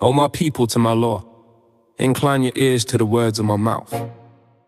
O my people, to my law, incline your ears to the words of my mouth.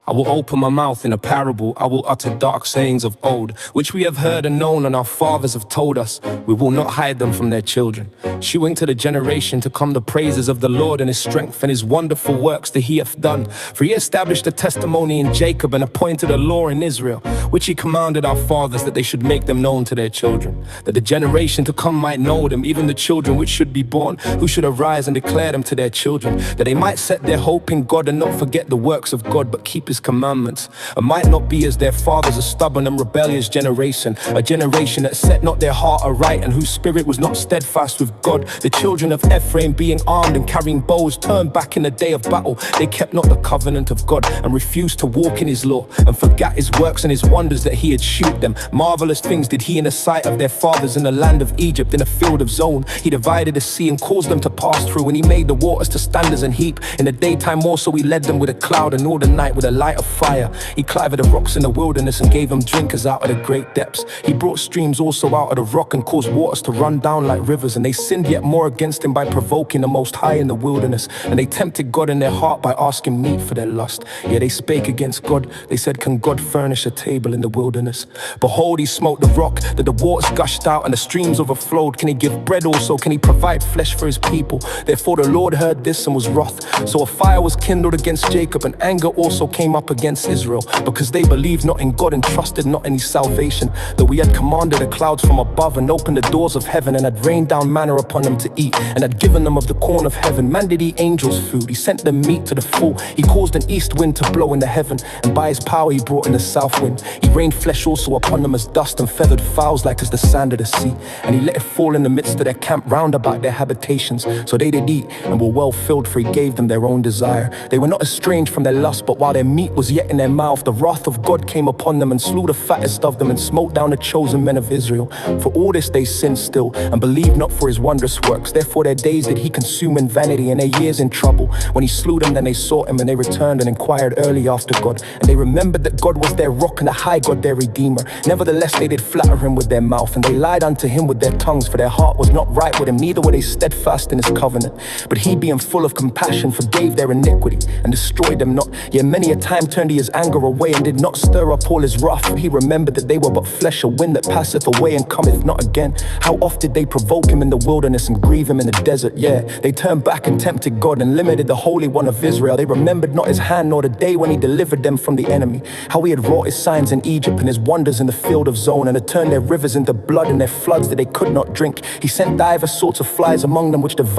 I will open my mouth in a parable, I will utter dark sayings of old, which we have heard and known and our fathers have told us. We will not hide them from their children, shewing to the generation to come the praises of the Lord and his strength and his wonderful works that he hath done. For he established a testimony in Jacob and appointed a law in Israel, which he commanded our fathers that they should make them known to their children, that the generation to come might know them, even the children which should be born, who should arise and declare them to their children, that they might set their hope in God and not forget the works of God, but keep his commandments, and might not be as their fathers, a stubborn and rebellious generation, a generation that set not their heart aright and whose spirit was not steadfast with God. The children of Ephraim, being armed and carrying bows, turned back in the day of battle. They kept not the covenant of God and refused to walk in his law, and forgot his works and his wonders that he had shewed them. Marvelous things did he in the sight of their fathers in the land of Egypt, in the field of Zon. He divided the sea and caused them to pass through, and he made the waters to stand as an heap. In the daytime also he led them with a cloud, and all the night with a light of fire. He clived the rocks in the wilderness and gave them drinkers out of the great depths. He brought streams also out of the rock and caused waters to run down like rivers. And they sinned yet more against him by provoking the Most High in the wilderness. And they tempted God in their heart by asking meat for their lust. Yeah, they spake against God. They said, can God furnish a table in the wilderness? Behold, he smote the rock, that the waters gushed out and the streams overflowed. Can he give bread also? Can he provide flesh for his people? Therefore the Lord heard this and was wroth. So a fire was kindled against Jacob, and anger also came up against Israel, because they believed not in God and trusted not in his salvation. Though he had commanded the clouds from above and opened the doors of heaven, and had rained down manna upon them to eat, and had given them of the corn of heaven. Man did eat angels' food, he sent them meat to the full. He caused an east wind to blow in the heaven, and by his power he brought in the south wind. He rained flesh also upon them as dust, and feathered fowls like as the sand of the sea. And he let it fall in the midst of their camp round about their habitations. So they did eat and were well filled, for he gave them their own desire. They were not estranged from their lust, but while their meat was yet in their mouth, the wrath of God came upon them, and slew the fattest of them, and smote down the chosen men of Israel. For all this they sinned still, and believed not for his wondrous works. Therefore their days did he consume in vanity, and their years in trouble. When he slew them, then they sought him, and they returned and inquired early after God. And they remembered that God was their rock, and the high God their redeemer. Nevertheless they did flatter him with their mouth, and they lied unto him with their tongues, for their heart was not right with him, neither were they steadfast in his covenant. But he, being full of compassion, forgave their iniquity, and destroyed them not. Yet many a time turned he his anger away, and did not stir up all his wrath. For he remembered that they were but flesh, a wind that passeth away and cometh not again. How oft did they provoke him in the wilderness, and grieve him in the desert? Yeah, they turned back and tempted God, and limited the Holy One of Israel. They remembered not his hand, nor the day when he delivered them from the enemy. How he had wrought his signs in Egypt, and his wonders in the field of Zon, and had turned their rivers into blood, and their floods that they could not drink. He sent divers sorts of flies among them, which devoured